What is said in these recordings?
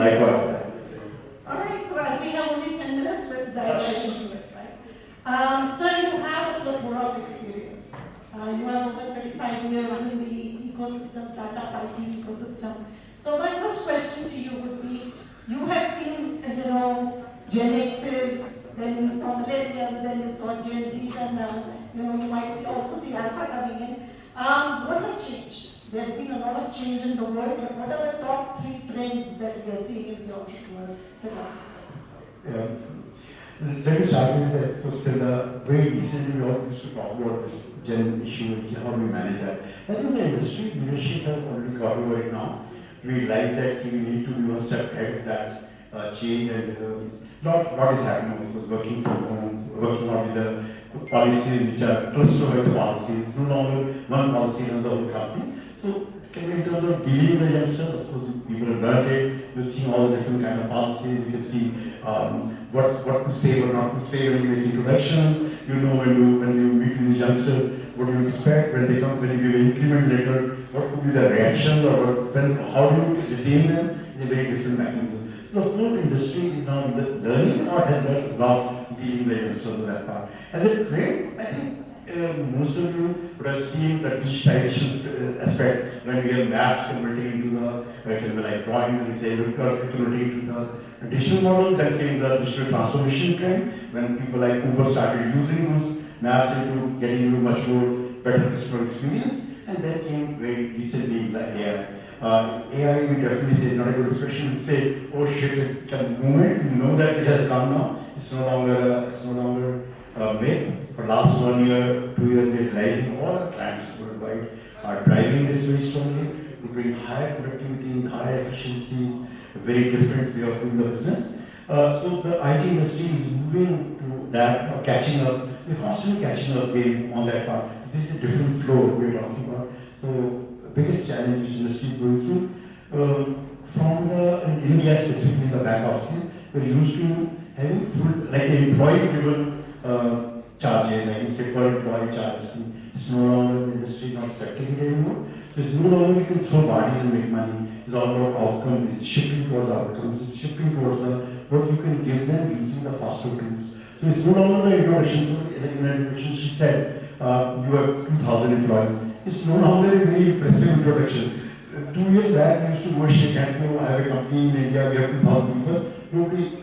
Likewise. All right, so as we have only 10 minutes, let's dive right into it, right? So you have a plethora of experience. You have over 35 years in the ecosystem, startup IT ecosystem. So my first question to you would be, you have seen, Gen X's, then you saw millennials, then you saw Gen Z, and you might also see Alpha coming in. What has changed? There's been a lot of change in the world, but what are the top 3 trends that we are seeing in the entrepreneur ecosystem? Let me start with that. First, very recently we all used to talk about this gen issue and how we manage that. I think the industry leadership has already got over it now. We realize that we need to be one step ahead of that change, and lot is happening. Of course, working from home, working on with the policies which are cluster-wise policies, no longer one policy runs the whole company. So, in terms of dealing with the youngsters, of course, people have learned it. You've seen all the different kind of policies. You can see what to say or not to say when you make introductions. You know when you meet with the youngsters, what do you expect when they come, when you give an increment letter, what could be the reactions, or how do you retain them in a very different mechanism. So the whole industry is now learning or has learned a lot dealing with the youngsters on that part. As a trend, I think most of you would have seen the digitization aspect when we have maps converting into the like drawing, and we say converting into the digital models. Then came the digital transformation trend when people like Uber started using those maps into getting you much more better customer experience. And then came very recently the AI. AI, we definitely say, is not a good expression. We say, oh shit, it can move it. We know that it has come now. It's no longer myth. For last 1 year, 2 years, we're realizing all our clients worldwide are driving this very strongly to bring higher productivity, higher efficiency, a very different way of doing the business. So the IT industry is moving to that, catching up. They're constantly catching up game on that part. This is a different flow we're talking about. So the biggest challenge which industry is going through, in India specifically the back office, we're used to having full, like employee-driven charges, like you say per employee charges. It's no longer, the industry is not accepting it anymore. So it's no longer you can throw bodies and make money. It's all about outcomes. It's shifting towards outcomes. It's shifting towards what you can give them using the faster tools. So it's no longer the introduction. So in the introduction she said, you have 2,000 employees. It's no longer a very impressive introduction. 2 years back, we used to go shake hands, I have a company in India, we have 2,000 people.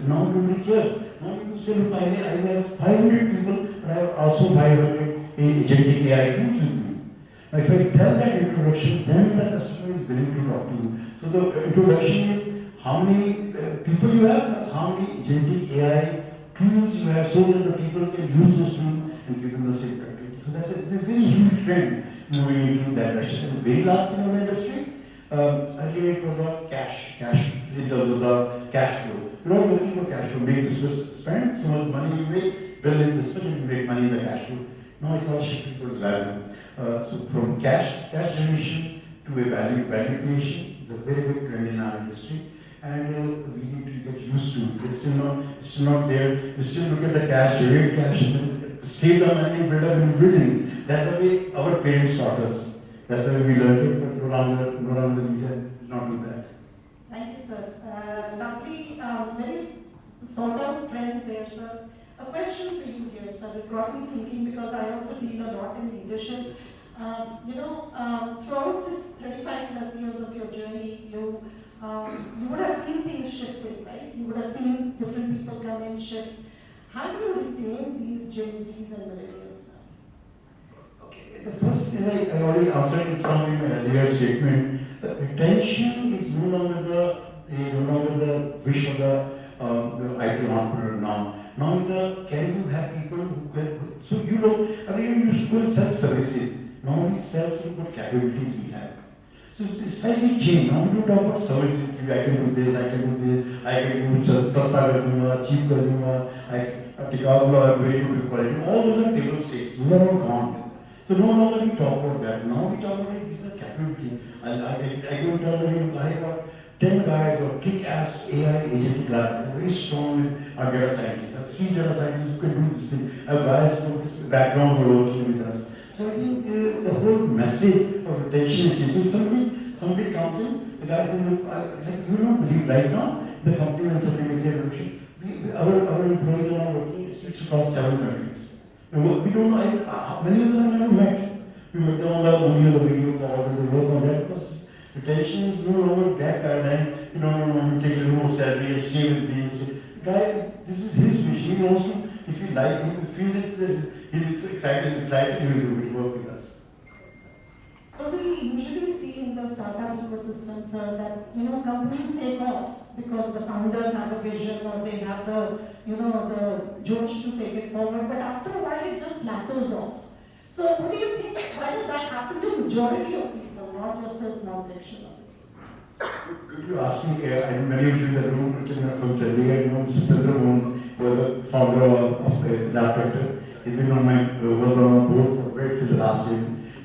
Now nobody cares. Now people say, look, I have 500 people, but I have also 500 agentic AI tools with me. Now if I tell that introduction, then the customer is willing to talk to you. So the introduction is how many people you have, plus how many agentic AI tools you have, so that the people can use those tools and give them the same productivity. So it's a very huge trend moving into that direction. And the very last thing in the industry, earlier it was about cash in terms of the cash flow. You're not looking for cash flow, make this spend, so much money you make, build in this much, and you make money in the cash flow. Now it's all shifting towards value. So from cash generation to a value creation is a very big trend in our industry. And we need to get used to it. It's still not there. We still look at the cash, generate cash, and then save the money and build up a new building. That's the way our parents taught us. That's the way we learned it, but no longer we can not do that. Thank you, sir. Lovely, very sort of trends there, sir. A question for you here, sir. It got me thinking because I also deal a lot in leadership. Throughout this 35 plus years of your journey, you would have seen things shifting, right? You would have seen different people come and shift. How do you retain these Gen Zs and millennials now? Okay, the first thing I already answered in some in my earlier statement. Retention is no longer the wish of the IT entrepreneur now. Now is can you have people who can, so earlier you used to sell services. Now we sell what capabilities we have. So it's slightly changed. Now we don't talk about services. I can do this, I can do sasta kar dunga, cheap kar dunga, I take out very good quality. All those are table stakes. Those are all gone. So no longer we talk about that. Now we talk about this is a capability. I go tell them, I got 10 guys who are kick-ass AI agent guys, very strong data scientists. I have 3 data scientists who can do this thing. I have guys from this background who are working with us. So I think the whole message of retention is changing. So somebody comes in, the guy says, look, you don't believe right now, the company when somebody makes a revolution, our employees are now working at least across 7 countries. And we don't know, many of them have never met. We met them on the video calls and we work on that because retention is no longer that paradigm. You know, you take a little more salary and stay with me. So, guy, this is his vision. He wants to, if he like, if he feels it, that he's excited, he will do his work with us. So we usually see in the startup ecosystem, sir, that companies take off because the founders have a vision or they have the the josh to take it forward. But after a while, it just plateaus off. So what do you think? Why does that happen to majority of people, not just a small section of it? Good you ask me. And many of you in the room from Chandigarh, Mr. Chandra was a founder of Partap K. He's been on was on my board for way till the last year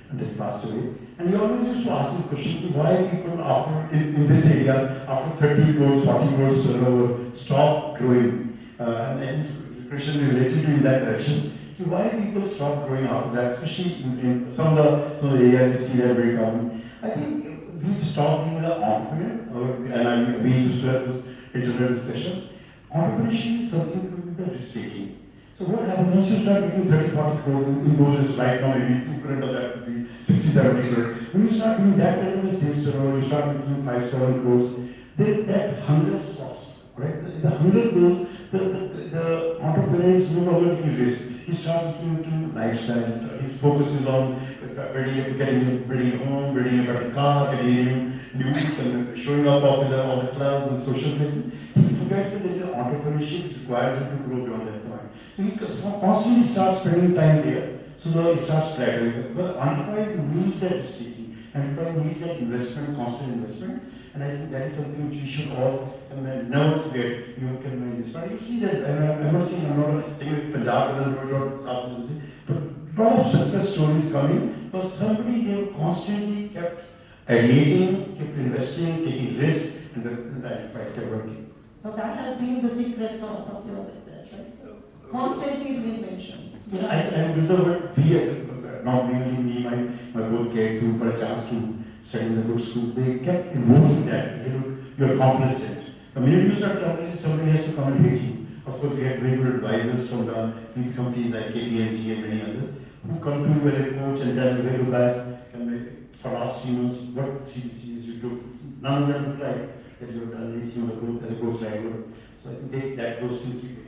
and he passed away. And he always used to ask this question: why people after in this area after 30 crores, 40 crores turnover stop growing? And the question is related to in that direction. Why people stop growing after that, especially in some of the areas we see that very common. I think we've stopped being the entrepreneur, we used to have this internal discussion. Entrepreneurship is something to do with the risk taking. So what happens once you start making 30, 40 crores in those risks right now, maybe equivalent of that would be 60, 70 crores. When you start doing that kind of a sales turnover, you start making 5, 7 crores, then that hunger stops, right? The hunger goes, the entrepreneur is no longer taking risk. He starts looking into lifestyle. His focus is on building a home, building a better car, getting new showing up of all the clubs and social places. He forgets that there is an entrepreneurship which requires him to grow beyond that point. So he constantly starts spending time there. So he starts plateauing. But enterprise needs that risk-taking. Enterprise needs that investment, constant investment. And I think that is something which we should all never forget. You can inspire. You see that, I'm not saying that Punjab doesn't do it or South doesn't do it, but a lot of success stories coming because somebody they constantly kept ideating, kept investing, taking risks, and the enterprise kept working. So that has been the secret source of your success, right? So constantly reinvention. Yeah, and this is what we as not mainly me, my both kids who got a chance to study in the good school, they kept invoking that. Hey, look, you're complicit. The minute you start complicit, somebody has to come and hate you. Of course, we had very good advisors from the big companies like KPMG and many others who come to you as a coach and tell you, hey, look guys, for last 3 months, what CDCs you took, none of them look like that you have done anything on the growth as a growth driver. So I think those things we take.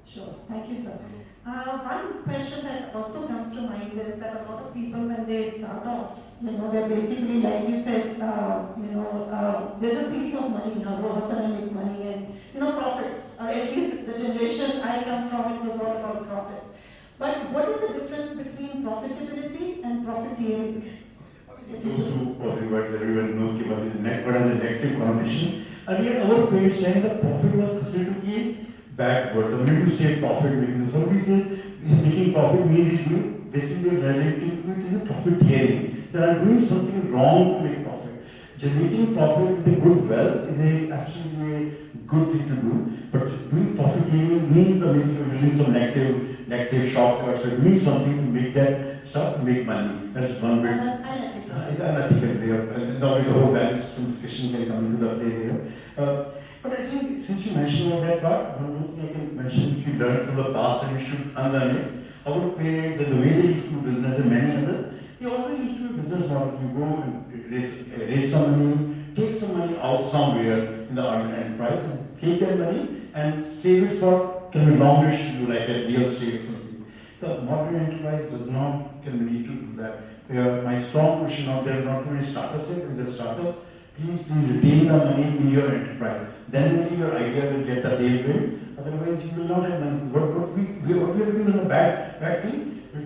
Sure, thank you, sir. One question that also comes to mind is that a lot of people, when they start off, they're basically, like you said, they're just thinking of money, how can I make money, and, profits. At least the generation I come from, it was all about profits. But what is the difference between profitability and profiteering? Those two words everyone knows about is what has a negative connotation. Earlier, our parents saying that profit was considered to be a bad word. The minute you say profit making, somebody says he's making profit means he's doing basically relating to it is a profiteering. That I'm doing something wrong to make profit. Generating profit is a good wealth, is a absolutely good thing to do. But doing profiteering means that maybe you're using some negative shortcuts or doing something to make that stuff make money. That's one bit. It's an unethical way of, and obviously the whole value system discussion can come into the play there. But I think since you mentioned about that part, one more thing I can mention which we learned from the past and we should unlearn it. Our parents and the way they used to do business and many others, they always used to do a business model. You go and raise some money, take some money out somewhere in the enterprise and take that money and save it for long range to do like a real estate or something. The modern enterprise does not need to do that. My strong question out there, not only startups yet, with the startup, please retain the money in your enterprise. Then only your idea will get the tailwind. Otherwise, you will not have money. What we are doing is a bad thing. We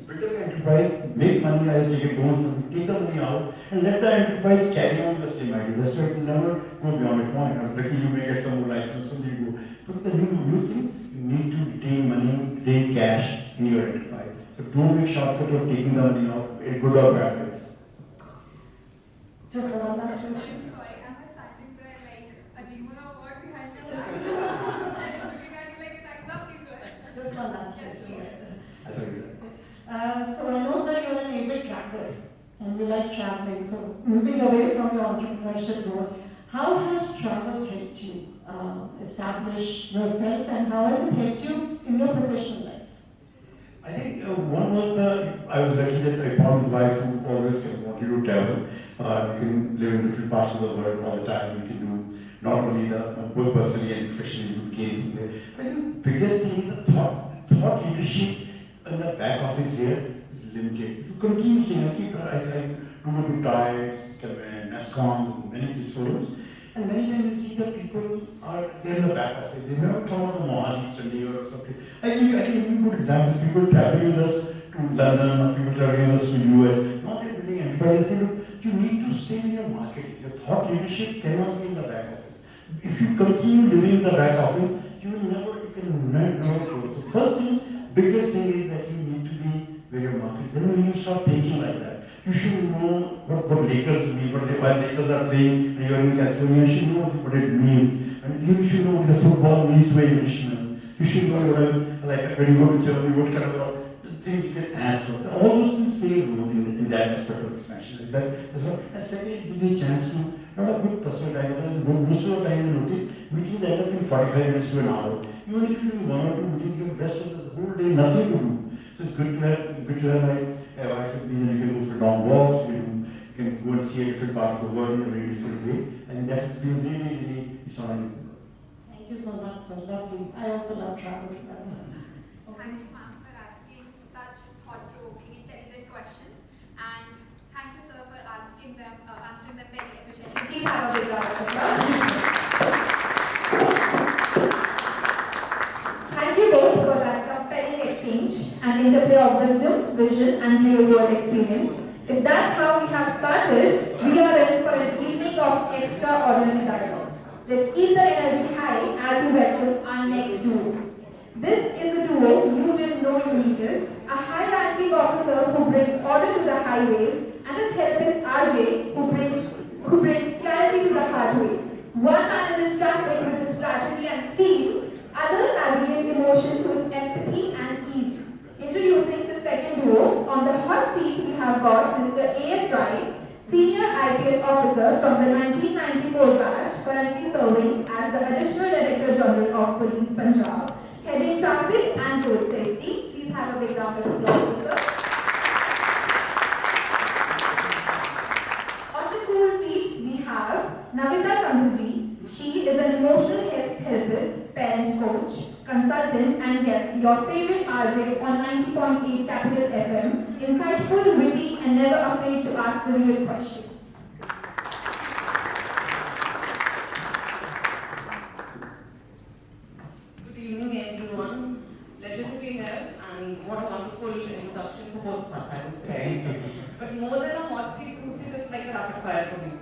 build an enterprise, make money, I'll take a loan, take the money out, and let the enterprise carry on the same idea. That's why it will never go beyond a point. Luckily, you may get some more license, so you go. But the new things, you need to retain money, retain cash in your enterprise. So don't make shortcut of taking the money out, a good or bad ways. Just one last question. Sorry, am I standing there like a demon or what behind you? Looking at you like an actor, please go ahead. Just one last question. I thought you So I know, sir, you're an avid traveler and you like traveling. So moving away from your entrepreneurship goal, how has travel helped you? establish yourself, and how has it helped you in your professional life? I think one was I was lucky that I found a wife who always kind of wanted to travel. You can live in different parts of the world all the time. You can do not only the both personally and professionally you gain from there. I think the biggest thing is the thought leadership in the back office here is limited. If you continue saying, I do not retire, NASCOM, many of these forums, and many times you see that people are there in the back office. They may not come out of Mohali, Chandigarh or something. I can give you good examples. People traveling with us to London or people traveling with us to US. Not they're building enterprises. Say, look, you need to stay in your market. Your thought leadership cannot be in the back office. If you continue living in the back office, you can never grow. So first thing, biggest thing is that you need to be where your market. Then when you start thinking like that, you should know what Lakers mean, why Lakers are playing, and you're in California, you should know what it means. And you should know what the football means to an Englishman. You should know like when you go to Germany, what kind of things you can ask for. All those things play a role in that aspect of expansion. That's what. And second, it gives you a chance to have a good personal dialogue. Most of the time, you notice meetings end up in 45 minutes to an hour. Even if you do one or two meetings, you have the rest of the whole day nothing to do. So it's good to have a wife with me, and you can go for long walks. You can go and see a different part of the world in a very different way, and that has been really exciting. Thank you so much, sir. Lovely. I also love travel. That's it. Thank you, ma'am, for asking such thought-provoking, intelligent questions, and thank you, sir, for answering them very efficiently. Please have a big round of applause. Thank you both for that compelling exchange and interplay of wisdom, vision, and real-world experience. If that's how we have started, we are ready for an evening of extraordinary dialogue. Let's keep the energy high as we welcome our next duo. This is a duo you will know you needed, a high-ranking officer who brings order to the highways, and a therapist RJ who brings clarity to the hardways. One manages traffic with strategy and steel, other navigates emotions with empathy and ease. Introducing the second duo, on the hot seat we have got Mr. A.S. Rai, Senior IPS Officer from the 1994 batch, currently serving as the Additional Director General of Police Punjab, heading traffic and road safety. Please have a big round of applause, sir. On the cool seat we have Navneet Sandhu. She is an emotional health therapist, parent coach, consultant, and yes, your favorite RJ on 90.8 Capital FM, insightful, witty, and never afraid to ask the real questions. Good evening, everyone. Pleasure to be here, and what a wonderful introduction for both of us, I would say. But more than a hot seat, cool seat, it's like a rapid fire for me.